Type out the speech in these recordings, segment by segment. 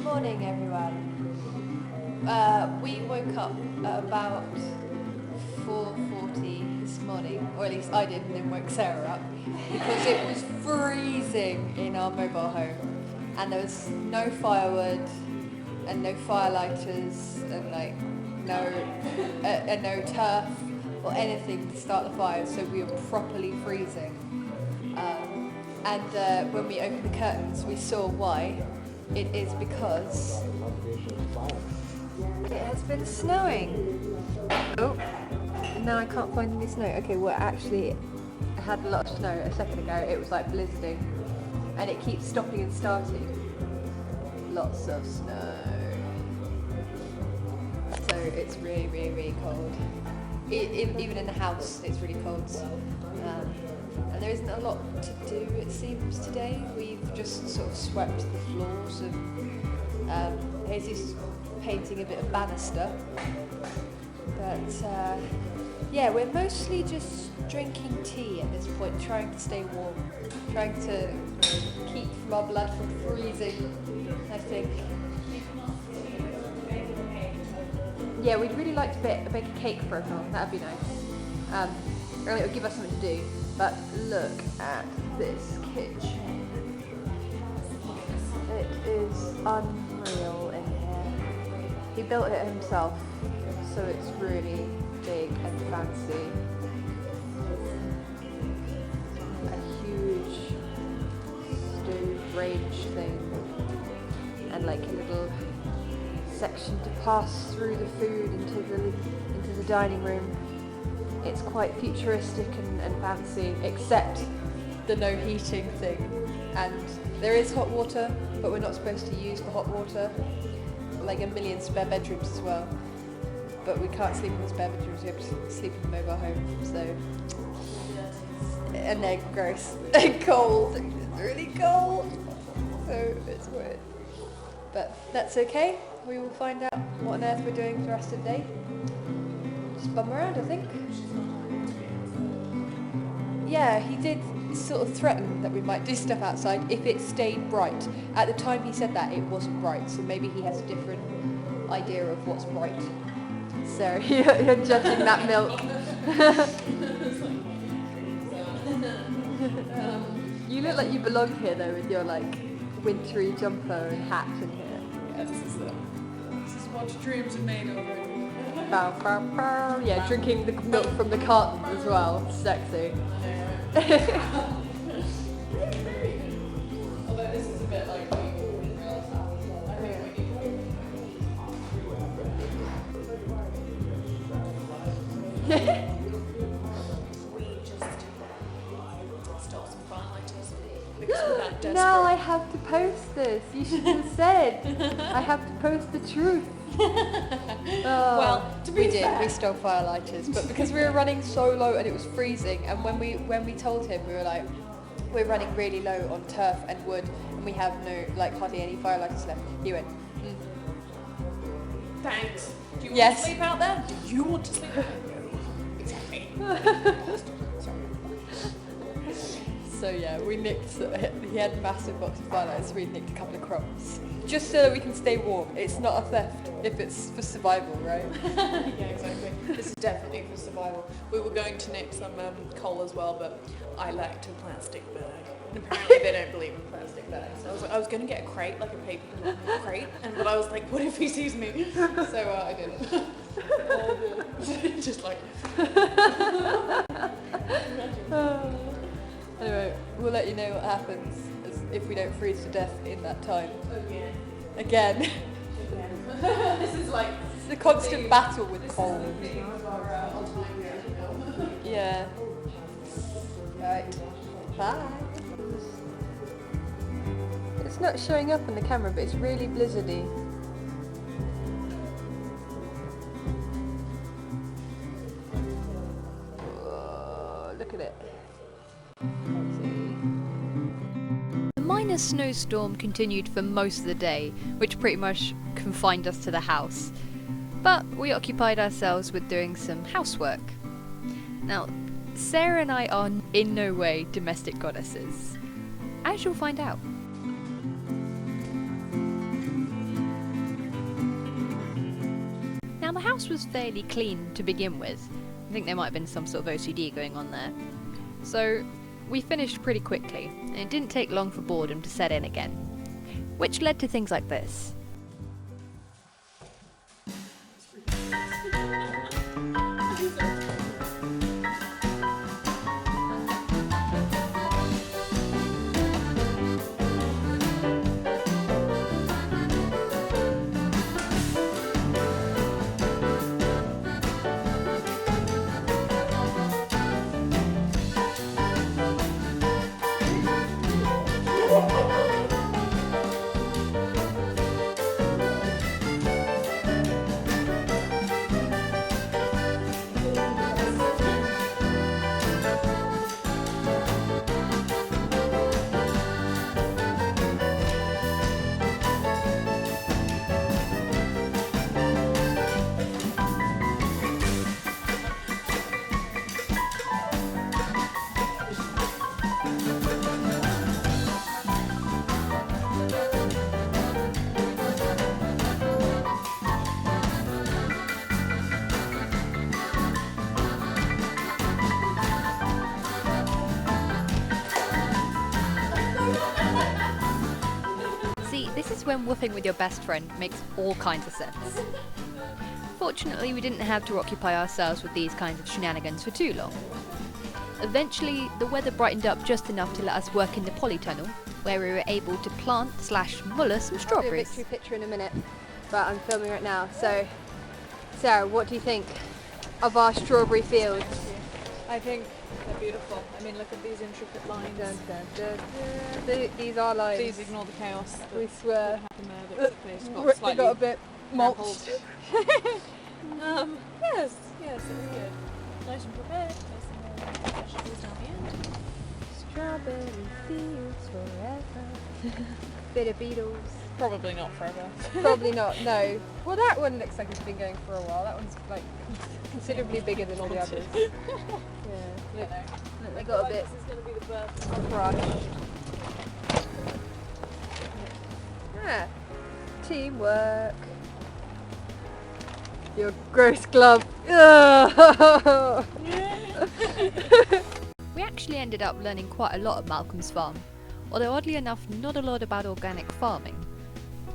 morning, everyone. We woke up at about 4:40 this morning, or at least I did, and then woke Sarah up because it was freezing in our mobile home, and there was no firewood and no firelighters and no turf or anything to start the fire, so we were properly freezing. And when we opened the curtains, we saw why. It is because it has been snowing. Oh, now I can't find any snow. Okay, well actually I had a lot of snow a second ago. It was like blizzarding, and it keeps stopping and starting. Lots of snow. So it's really, really, really cold. Even in the house, it's really cold. And there isn't a lot to do, it seems, today. We've just sort of swept the floors, and Jesus is painting a bit of banister. But yeah, we're mostly just drinking tea at this point, trying to stay warm, trying to keep our blood from freezing, I think. Yeah, we'd really like to bake a cake for everyone. That'd be nice. And it would give us something to do. But look at this kitchen. It is unreal in here. He built it himself, so it's really big and fancy. A huge stove range thing, and like a little section to pass through the food into the dining room. It's quite futuristic and fancy, except the no heating thing. And there is hot water, but we're not supposed to use the hot water. Like a million spare bedrooms as well. But we can't sleep in the spare bedrooms, we have to sleep in the mobile home, so. And they're gross and cold. It's really cold. So it's weird. But that's okay. We will find out what on earth we're doing for the rest of the day. Just bum around, I think. Yeah, he did sort of threaten that we might do stuff outside if it stayed bright. At the time he said that, it wasn't bright, so maybe he has a different idea of what's bright. So you're judging that milk. You look like you belong here though, with your like wintry jumper and hat in here. Yeah, this is what dreams are made of. Bow, bow, bow. Yeah, drinking the milk from the carton as well. Sexy. Although this is a bit like we just stole some firefighters because we're that desperate. Now I have to post this. You should have said. I have to post the truth. Oh, well, to be fair, we stole firelighters, but because we were running so low and it was freezing, and when we told him, we were like, we're running really low on turf and wood, and we have hardly any firelighters left. He went, thanks. Do you want Yes. to sleep out there? Do you want to sleep out there? No. Exactly. So yeah, we nicked. He had a massive box of firelighters. We nicked a couple of crumbs, just so that we can stay warm. It's not a theft if it's for survival, right? Yeah, exactly. This is definitely for survival. We were going to nick some coal as well, but I lacked a plastic bag. And apparently they don't believe in plastic bags. So I was going to get a crate, like a paper crate, but I was like, what if he sees me? So I didn't. Just like. Anyway, we'll let you know what happens if we don't freeze to death in that time. Again. This is like It's a constant battle with cold. Yeah. Right. Bye. It's not showing up on the camera, but it's really blizzardy. Whoa, look at it. The minor snowstorm continued for most of the day, which pretty much confined us to the house. But we occupied ourselves with doing some housework. Now, Sarah and I are in no way domestic goddesses, as you'll find out. the house was fairly clean to begin with. I think there might have been some sort of OCD going on there. So we finished pretty quickly, and it didn't take long for boredom to set in again, which led to things like this. This is when whooping with your best friend makes all kinds of sense. Fortunately, we didn't have to occupy ourselves with these kinds of shenanigans for too long. Eventually, the weather brightened up just enough to let us work in the polytunnel, where we were able to plant/muller some I'll do a strawberries. victory picture in a minute, but I'm filming right now. So, Sarah, what do you think of our strawberry fields? I think they're beautiful. I mean, look at these intricate lines. Dun, dun, dun, dun. These are lines. Please ignore the chaos that We swear. happened there. That it's got They slightly got a bit mulched. yes, yes, it's good. Nice and prepared. Nice and vegetables down the end. Strawberry fields forever. Bit of beetles. Probably not forever. Probably not, no. Well, that one looks like it's been going for a while. That one's like considerably bigger than all the others. Yeah. Look, they got a bit This is going to be the birth. of brush. Yeah. Teamwork. Your gross glove. Ugh. We actually ended up learning quite a lot at Malcolm's farm, although oddly enough not a lot about organic farming.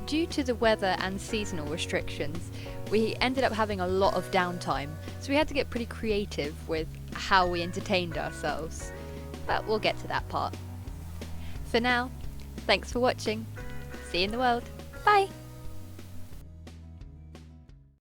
Due to the weather and seasonal restrictions, we ended up having a lot of downtime, so we had to get pretty creative with how we entertained ourselves. But we'll get to that part. For now, thanks for watching. See you in the world. Bye!